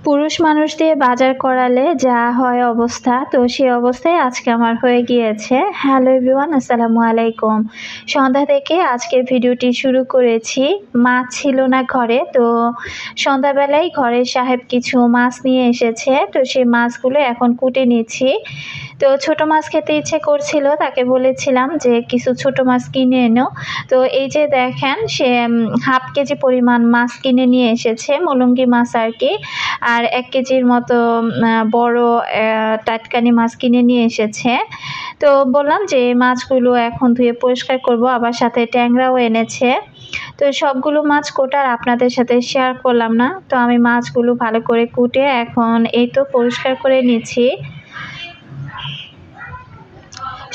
পুরুষ মানুষ দিয়ে বাজার করালে যা হয় অবস্থা, তো সেই অবস্থায় আজকে আমার হয়ে গিয়েছে। হ্যালো এভরিওয়ান, আসসালামু আলাইকুম। সন্ধ্যা থেকে আজকের ভিডিওটি শুরু করেছি। মাছ ছিল না ঘরে, তো সন্ধ্যাবেলায় ঘরের সাহেব কিছু মাছ নিয়ে এসেছে, তো সেই মাছগুলো এখন কুটে নিচ্ছি। তো ছোট মাছ খেতে ইচ্ছে করছিল, তাকে বলেছিলাম যে কিছু ছোট মাছ কিনে এনো। তো এই যে দেখেন, সে হাফ কেজি পরিমাণ মাছ কিনে নিয়ে এসেছে, মলঙ্গি মাছ আর কি। আর 1 কেজির মতো বড় টাটকানি মাছ কিনে নিয়ে এসেছে। তো বললাম যে মাছগুলো এখন ধুয়ে পরিষ্কার করব, আবার সাথে ট্যাংরাও এনেছে। তো সবগুলো মাছ কোটার আপনাদের সাথে শেয়ার করলাম না। তো আমি মাছগুলো ভালো করে কুটে এখন এই তো পরিষ্কার করে নিচ্ছি।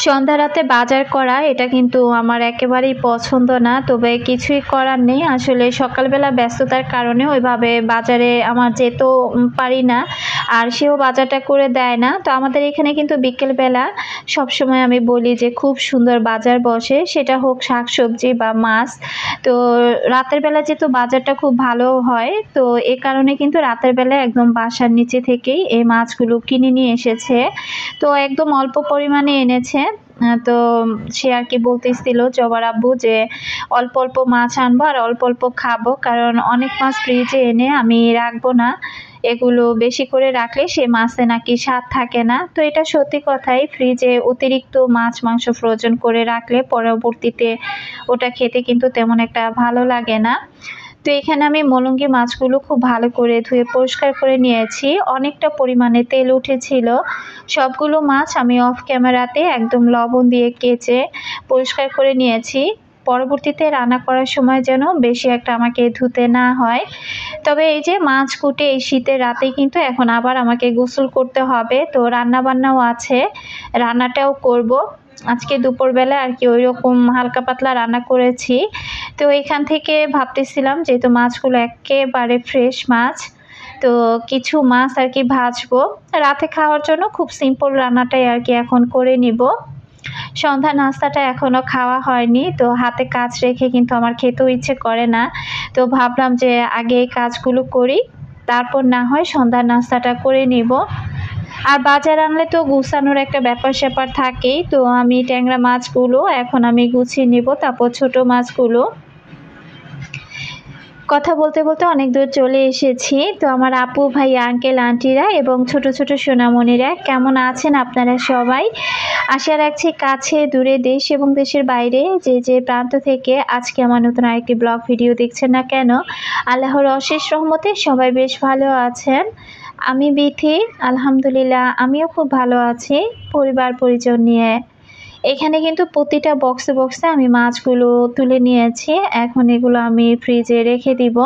সন্ধ্যা রাতে বাজার করা এটা কিন্তু আমার একেবারেই পছন্দ না, তবে কিছুই করার নেই। আসলে সকালবেলা ব্যস্ততার কারণে ওইভাবে বাজারে আমার যেতেও পারি না, আর সেও বাজারটা করে দেয় না। তো আমাদের এখানে কিন্তু বিকেলবেলা সবসময় আমি বলি যে খুব সুন্দর বাজার বসে, সেটা হোক শাকসবজি বা মাছ। তো রাতের বেলা যেহেতু বাজারটা খুব ভালো হয়, তো এ কারণে কিন্তু রাতের বেলা একদম বাসার নিচে থেকেই এই মাছগুলো কিনে নিয়ে এসেছে। তো একদম অল্প পরিমাণে এনেছে। তো সে আর কি বলতেছিল জবার আব্বু যে অল্প অল্প মাছ আনবো আর অল্প অল্প খাবো, কারণ অনেক মাছ ফ্রিজে এনে আমি রাখবো না। এগুলো বেশি করে রাখলে সে মাছে নাকি স্বাদ থাকে না। তো এটা সত্যি কথাই, ফ্রিজে অতিরিক্ত মাছ মাংস ফ্রোজেন করে রাখলে পরবর্তীতে ওটা খেতে কিন্তু তেমন একটা ভালো লাগে না। তো এখানে আমি মলঙ্গি মাছগুলো খুব ভালো করে ধুয়ে পরিষ্কার করে নিয়েছি। অনেকটা পরিমাণে তেল উঠেছিল। সবগুলো মাছ আমি অফ ক্যামেরাতে একদম লবণ দিয়ে কেচে পরিষ্কার করে নিয়েছি, পরবর্তীতে রান্না করার সময় যেন বেশি একটা আমাকে ধুতে না হয়। তবে এই যে মাছ কুটে এই শীতের রাতেই কিন্তু এখন আবার আমাকে গোসল করতে হবে। তো রান্না বান্নাও আছে, রান্নাটাও করব। আজকে দুপুরবেলা আর কি ওইরকম হালকা পাতলা রান্না করেছি। তো এখান থেকে ভাবতেছিলাম যেহেতু মাছগুলো একেবারে ফ্রেশ মাছ, তো কিছু মাছ আর কি ভাজবো রাতে খাওয়ার জন্য। খুব সিম্পল রান্নাটাই আর কি এখন করে নিব। সন্ধ্যা নাস্তাটা এখনও খাওয়া হয়নি, তো হাতে কাজ রেখে কিন্তু আমার খেতেও ইচ্ছে করে না। তো ভাবলাম যে আগে এই কাজগুলো করি, তারপর না হয় সন্ধ্যার নাস্তাটা করে নিব। আর বাজার আনলে তো গুছানোর একটা ব্যাপার স্যাপার থাকেই। তো আমি ট্যাংরা মাছগুলো এখন আমি গুছিয়ে নিব, তারপর ছোট মাছগুলো। কথা বলতে বলতে অনেক দূর চলে এসেছি। তো আমার আপু ভাই আঙ্কেল আন্টিরা এবং ছোট ছোট সোনামণিরা কেমন আছেন আপনারা সবাই? আশা রাখছি কাছে দূরে দেশ এবং দেশের বাইরে যে যে প্রান্ত থেকে আজকে আমার নতুন আরেকটি ব্লগ ভিডিও দেখছেন না কেন, আল্লাহর অশেষ রহমতে সবাই বেশ ভালো আছেন। আমি বিথি, আলহামদুলিল্লাহ আমিও খুব ভালো আছি পরিবার পরিজন নিয়ে। এখানে কিন্তু প্রতিটা বক্সে বক্সে আমি মাছগুলো তুলে নিয়েছি, এখন এগুলো আমি ফ্রিজে রেখে দিব।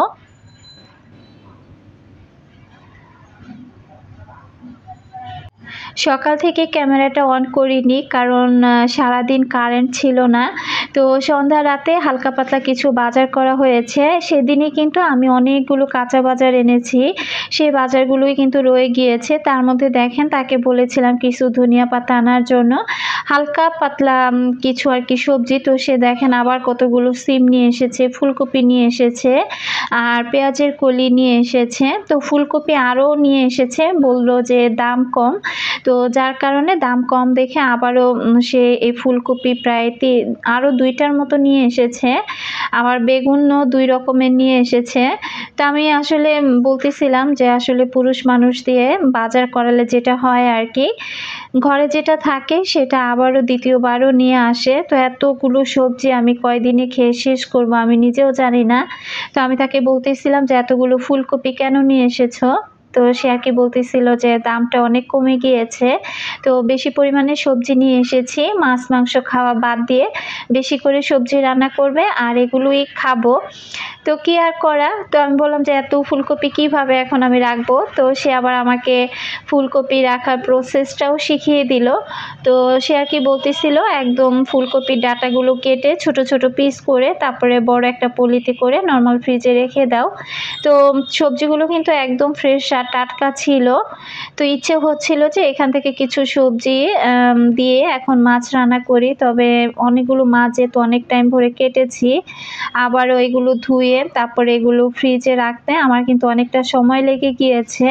সকাল থেকে ক্যামেরাটা অন করিনি, কারণ সারাদিন কারেন্ট ছিল না। তো সন্ধ্যা রাতে হালকা পাতলা কিছু বাজার করা হয়েছে। সেদিনই কিন্তু আমি অনেকগুলো কাঁচা বাজার এনেছি, সেই বাজারগুলোই কিন্তু রয়ে গিয়েছে। তার মধ্যে দেখেন তাকে বলেছিলাম কিছু ধনিয়া পাতা আনার জন্য, হালকা পাতলা কিছু আর কি সবজি। তো সে দেখেন আবার কতগুলো সিম নিয়ে এসেছে, ফুলকপি নিয়ে এসেছে, আর পেঁয়াজের কলি নিয়ে এসেছে। তো ফুলকপি আরও নিয়ে এসেছে, বললো যে দাম কম। তো যার কারণে দাম কম দেখে আবারও সে এই ফুলকপি প্রায় আরও 2টার মতো নিয়ে এসেছে। আবার বেগুনও 2 রকমের নিয়ে এসেছে। তো আমি আসলে বলতেছিলাম যে আসলে পুরুষ মানুষ দিয়ে বাজার করালে যেটা হয় আর কি, ঘরে যেটা থাকে সেটা আবারও দ্বিতীয়বারও নিয়ে আসে। তো এতগুলো সবজি আমি কয়দিনে খেয়ে শেষ করব আমি নিজেও জানি না। তো আমি তাকে বলতেছিলাম যে এতগুলো ফুলকপি কেন নিয়ে এসেছো? তো সে আর কি বলতেছিল যে দামটা অনেক কমে গিয়েছে, তো বেশি পরিমাণে সবজি নিয়ে এসেছি, মাছ মাংস খাওয়া বাদ দিয়ে বেশি করে সবজি রান্না করবে আর এগুলোই খাবো। তো কি আর করা। তো আমি বললাম যে এত ফুলকপি কিভাবে এখন আমি রাখবো। তো সে আবার আমাকে ফুলকপি রাখার প্রসেসটাও শিখিয়ে দিল। তো সে আর কি বলতেছিল একদম ফুলকপির ডাঁটাগুলো কেটে ছোট ছোট পিস করে তারপরে বড় একটা পলিতে করে নর্মাল ফ্রিজে রেখে দাও। তো সবজিগুলো কিন্তু একদম ফ্রেশ আর টাটকা ছিল। তো ইচ্ছে হচ্ছিল যে এখান থেকে কিছু সবজি দিয়ে এখন মাছ রান্না করি। তবে অনেকগুলো মাছ যেহেতু অনেক টাইম ধরে কেটেছি, আবার ওইগুলো ধুয়ে তারপরে এগুলো ফ্রিজে রাখতে আমার কিন্তু অনেকটা সময় লেগে গিয়েছে।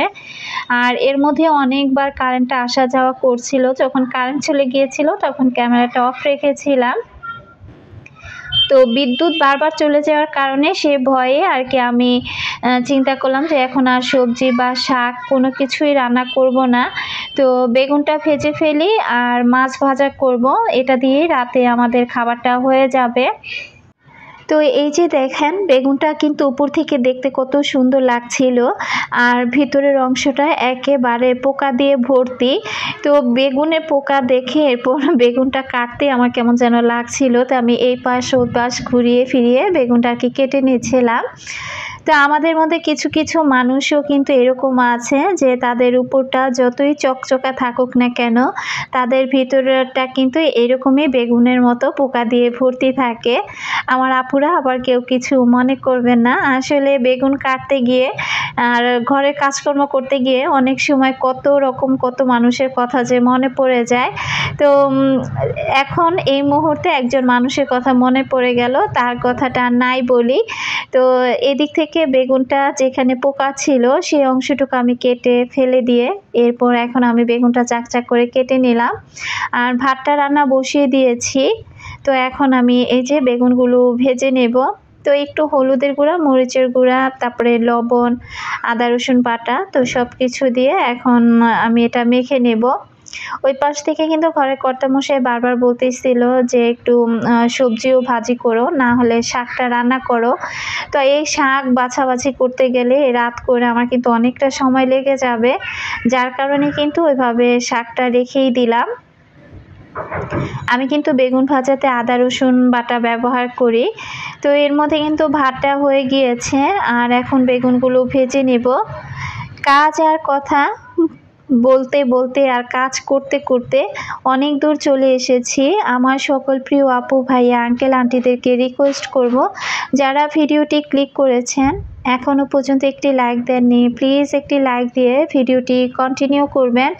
আর এর মধ্যে অনেকবার কারেন্টটা আসা যাওয়া করছিল। যখন কারেন্ট চলে গিয়েছিল তখন ক্যামেরাটা অফ রেখেছিলাম। তো বিদ্যুৎ বারবার চলে যাওয়ার কারণে সে ভয়ে আর কি আমি চিন্তা করলাম যে এখন আর সবজি বা শাক কোনো কিছুই রান্না করব না। তো বেগুনটা ভেজে ফেলি আর মাছ ভাজা করব, এটা দিয়েই রাতে আমাদের খাবারটা হয়ে যাবে। তো এই যে দেখেন বেগুনটা কিন্তু উপর থেকে দেখতে কত সুন্দর লাগছিল, আর ভিতরের অংশটা একেবারে পোকা দিয়ে ভর্তি। তো বেগুনে পোকা দেখে এরপর বেগুনটা কাটতে আমার কেমন যেন লাগছিল। তো আমি এই পাশ ওই পাশ ঘুরিয়ে ফিরিয়ে বেগুনটা আর কি কেটে নিয়েছিলাম। তো আমাদের মধ্যে কিছু কিছু মানুষও কিন্তু এরকম আছে যে তাদের উপরটা যতই চকচকা থাকুক না কেন, তাদের ভিতরটা কিন্তু এরকমই বেগুনের মতো পোকা দিয়ে ভর্তি থাকে। আমার আপুরা আবার কেউ কিছু মনে করবেন না। আসলে বেগুন কাটতে গিয়ে আর ঘরের কাজকর্ম করতে গিয়ে অনেক সময় কত মানুষের কথা যে মনে পড়ে যায়। তো এখন এই মুহূর্তে একজন মানুষের কথা মনে পড়ে গেল, তার কথাটা নাই বলি। তো এদিক থেকে বেগুনটা যেখানে পোকা ছিল সেই অংশটুকু আমি কেটে ফেলে দিয়ে এরপর এখন আমি বেগুনটা চাকচাক করে কেটে নিলাম আর ভাতটা রান্না বসিয়ে দিয়েছি। তো এখন আমি এই যে বেগুনগুলো ভেজে নেব। তো একটু হলুদের গুঁড়া, মরিচের গুঁড়া, তারপরে লবণ, আদা রসুন বাটা, তো সব কিছু দিয়ে এখন আমি এটা মেখে নেব। ওই পাশ থেকে কিন্তু ঘরের কর্তামশাই বারবার বলতেছিল যে একটু সবজিও ভাজি করো, না হলে শাকটা রান্না করো। তো এই শাক বাছাবাছি করতে গেলে রাত করে আমার কিন্তু অনেকটা সময় লেগে যাবে, যার কারণে কিন্তু ওইভাবে শাকটা রেখেই দিলাম। আমি কিন্তু বেগুন ভাজাতে আদা রসুন বাটা ব্যবহার করি। তো এর মধ্যে কিন্তু ভাতটা হয়ে গিয়েছে আর এখন বেগুনগুলো ভেজে নেব। কাজ আর কথা বলতে বলতে আর কাজ করতে করতে অনেক দূর চলে এসেছি। আমার সকল প্রিয় আপু ভাইয়া আঙ্কেল আন্টিদেরকে রিকোয়েস্ট করব, যারা ভিডিওটি ক্লিক করেছেন এখনও পর্যন্ত একটি লাইক দেননি, প্লিজ একটি লাইক দিয়ে ভিডিওটি কন্টিনিউ করবেন।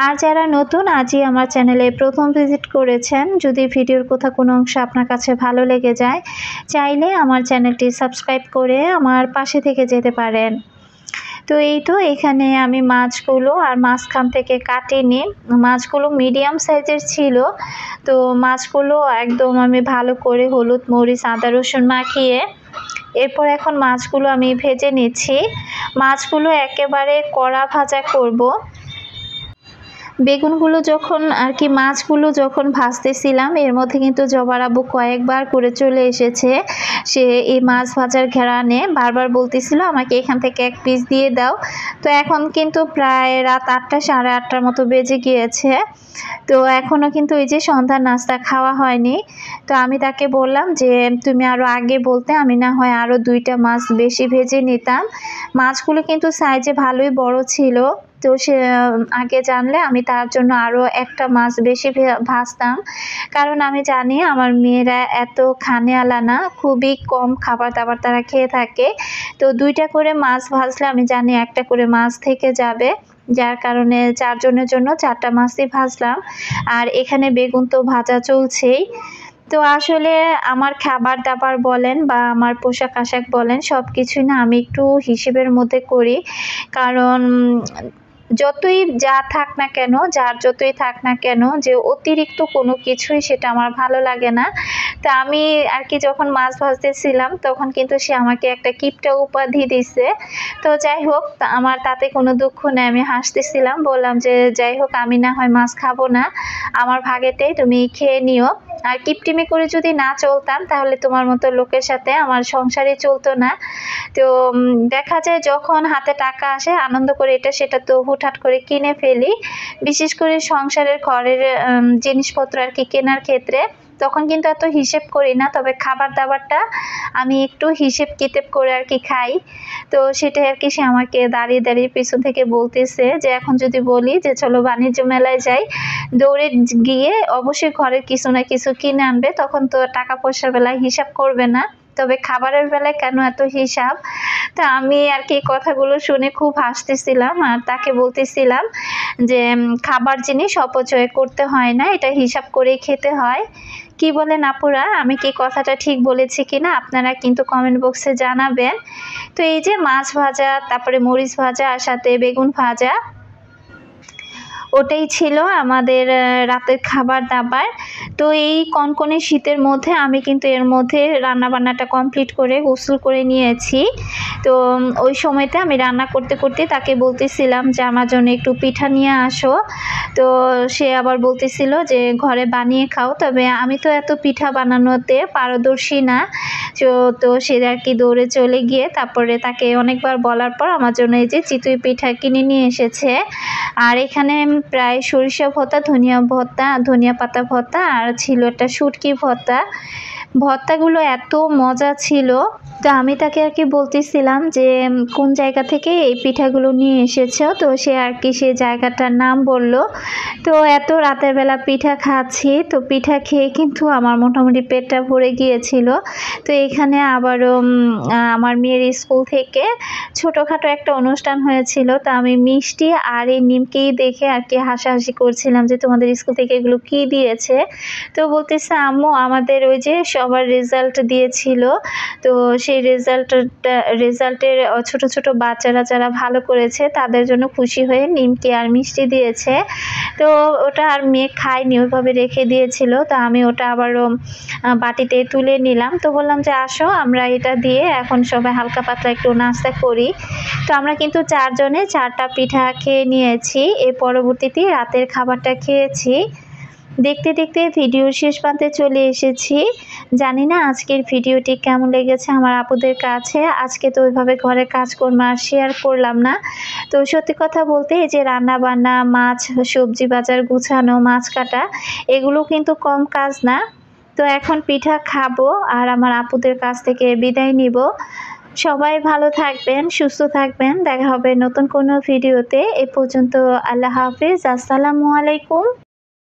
আর যারা নতুন আজই আমার চ্যানেলে প্রথম ভিজিট করেছেন, যদি ভিডিওর কোথাও কোনো অংশ আপনার কাছে ভালো লেগে যায়, চাইলে আমার চ্যানেলটি সাবস্ক্রাইব করে আমার পাশে থেকে যেতে পারেন। তো এই তো এখানে আমি মাছগুলো আর মাঝখান থেকে কাটিনি, মাছগুলো মিডিয়াম সাইজের ছিল। তো মাছগুলো একদম আমি ভালো করে হলুদ মরিচ আদা রসুন মাখিয়ে এরপর এখন মাছগুলো আমি ভেজে নিচ্ছি। মাছগুলো একেবারে কড়া ভাজা করব। বেগুনগুলো যখন আর কি মাছগুলো যখন ভাজতেছিলাম এর মধ্যে কিন্তু জবার আব্বু কয়েকবার করে চলে এসেছে। সে এই মাছ ভাজার ঘেরানে বারবার বলতেছিল আমাকে এখান থেকে এক পিস দিয়ে দাও। তো এখন কিন্তু প্রায় রাত 8টা সাড়ে 8টার মতো বেজে গিয়েছে। তো এখনও কিন্তু এই যে সন্ধ্যার নাস্তা খাওয়া হয়নি। তো আমি তাকে বললাম যে তুমি আরও আগে বলতে আমি না হয় আরও 2টা মাছ বেশি ভেজে নিতাম। মাছগুলো কিন্তু সাইজে ভালোই বড় ছিল। তো সে আগে জানলে আমি তার জন্য আরও একটা মাছ বেশি ভাজতাম, কারণ আমি জানি আমার মেয়েরা এত খানেওয়ালা না, খুবই কম খাবার দাবার তারা খেয়ে থাকে। তো 2টা করে মাছ ভাজলে আমি জানি একটা করে মাছ থেকে যাবে, যার কারণে 4 জনের জন্য 4টা মাছই ভাজলাম। আর এখানে বেগুন তো ভাজা চলছেই। তো আসলে আমার খাবার দাবার বলেন বা আমার পোশাক আশাক বলেন সব কিছুই না আমি একটু হিসেবের মধ্যে করি, কারণ যতই যা থাক না কেন, যার যতই থাক না কেন, যে অতিরিক্ত কোনো কিছুই সেটা আমার ভালো লাগে না। তা আমি আর কি যখন মাছ ভাজতেছিলাম তখন কিন্তু সে আমাকে একটা কিপটা উপাধি দিছে। তো যাই হোক আমার তাতে কোনো দুঃখ নেই, আমি হাসতেছিলাম, বললাম যে যাই হোক আমি না হয় মাছ খাবো না, আমার ভাগেতেই তুমি খেয়ে নিও। আর কিপটিমি করে যদি না চলতাম তাহলে তোমার মতো লোকের সাথে আমার সংসারই চলতো না। তো দেখা যায় যখন হাতে টাকা আসে আনন্দ করে এটা সেটা তো হুটহাট করে কিনে ফেলি, বিশেষ করে সংসারের ঘরের জিনিসপত্র আর কি কেনার ক্ষেত্রে তখন কিন্তু এত হিসেব করি না, তবে খাবার দাবারটা আমি একটু হিসেব কিতাব করে আর কি খাই। তো সেটাই আর কি সে আমাকে দাঁড়িয়ে দাঁড়িয়ে পিছন থেকে বলতেছে যে এখন যদি বলি যে চলো বাণিজ্য মেলায় যাই, দৌড়ে গিয়ে অবশ্যই ঘরের কিছু না কিছু কিনে আনবে, তখন তো টাকা পয়সার বেলায় হিসাব করবে না। তো তবে খাবারের বেলায় কেন এত হিসাব? তা আমি আর কি কথাগুলো শুনে খুব হাসতেছিলাম আর তাকে বলতেছিলাম যে খাবার জিনিস অপচয় করতে হয় না, এটা হিসাব করেই খেতে হয়। কি বলেন আপুরা, আমি কি কথাটা ঠিক বলেছি কিনা আপনারা কিন্তু কমেন্ট বক্সে জানাবেন। তো এই যে মাছ ভাজা, তারপরে মরিচ ভাজা আর সাথে বেগুন ভাজা, ওটাই ছিল আমাদের রাতের খাবার দাবার। তো এই কনকনে শীতের মধ্যে আমি কিন্তু এর মধ্যে রান্নাবান্নাটা কমপ্লিট করে গোসল করে নিয়েছি। তো ওই সময়তে আমি রান্না করতে করতে তাকে বলতেছিলাম যে আমার জন্য একটু পিঠা নিয়ে আসো। তো সে আবার বলতেছিল যে ঘরে বানিয়ে খাও, তবে আমি তো এত পিঠা বানানোতে পারদর্শী না। তো সে আর কি দৌড়ে চলে গিয়ে তারপরে তাকে অনেকবার বলার পর আমার জন্য এই যে চিতই পিঠা কিনে নিয়ে এসেছে। আর এখানে প্রায় সরিষা ভর্তা, ধনিয়া পাতা ভর্তা আর ছিল একটা শুটকি ভর্তা। ভর্তাগুলো এত মজা ছিল। তো আমি তাকে আর কি বলতেছিলাম যে কোন জায়গা থেকে এই পিঠাগুলো নিয়ে এসেছো, তো সে আর কি সেই জায়গাটার নাম বলল। তো এত রাতের বেলা পিঠা খাচ্ছি, তো পিঠা খেয়ে কিন্তু আমার মোটামুটি পেটটা ভরে গিয়েছিল। তো এখানে আবারও আমার মেয়ের স্কুল থেকে ছোটোখাটো একটা অনুষ্ঠান হয়েছিল। তো আমি মিষ্টি আর এই নিমকেই দেখে আর কি হাসাহাসি করছিলাম যে তোমাদের স্কুল থেকে এগুলো কি দিয়েছে। তো বলতেছে আম্মু আমাদের ওই যে সবার রেজাল্ট দিয়েছিল, তো সেই রেজাল্টের ছোট ছোট বাচ্চারা যারা ভালো করেছে তাদের জন্য খুশি হয়ে নিমকি আর মিষ্টি দিয়েছে। তো ওটা আর মেয়ে খায়নি, ওইভাবে রেখে দিয়েছিল। তো আমি ওটা আবারও বাটিতে তুলে নিলাম। তো বললাম যে আসো আমরা এটা দিয়ে এখন সবাই হালকা পাতলা একটু নাস্তা করি। তো আমরা কিন্তু 4 জনে 4টা পিঠা খেয়ে নিয়েছি। এর পরবর্তীতে রাতের খাবারটা খেয়েছি। দেখতে দেখতে ভিডিওর শেষ প্রান্তে চলে এসেছি। জানি না আজকের ভিডিওটি কেমন লেগেছে আমার আপুদের কাছে। আজকে তো ওইভাবে ঘরের কাজকর্ম আর শেয়ার করলাম না। তো সত্যি কথা বলতে এই যে রান্না বান্না, মাছ সবজি বাজার গুছানো, মাছ কাটা, এগুলো কিন্তু কম কাজ না। তো এখন পিঠা খাবো আর আমার আপুদের কাছ থেকে বিদায় নিব। সবাই ভালো থাকবেন, সুস্থ থাকবেন। দেখা হবে নতুন কোনো ভিডিওতে। এ পর্যন্ত আল্লাহ হাফেজ, আসসালামু আলাইকুম।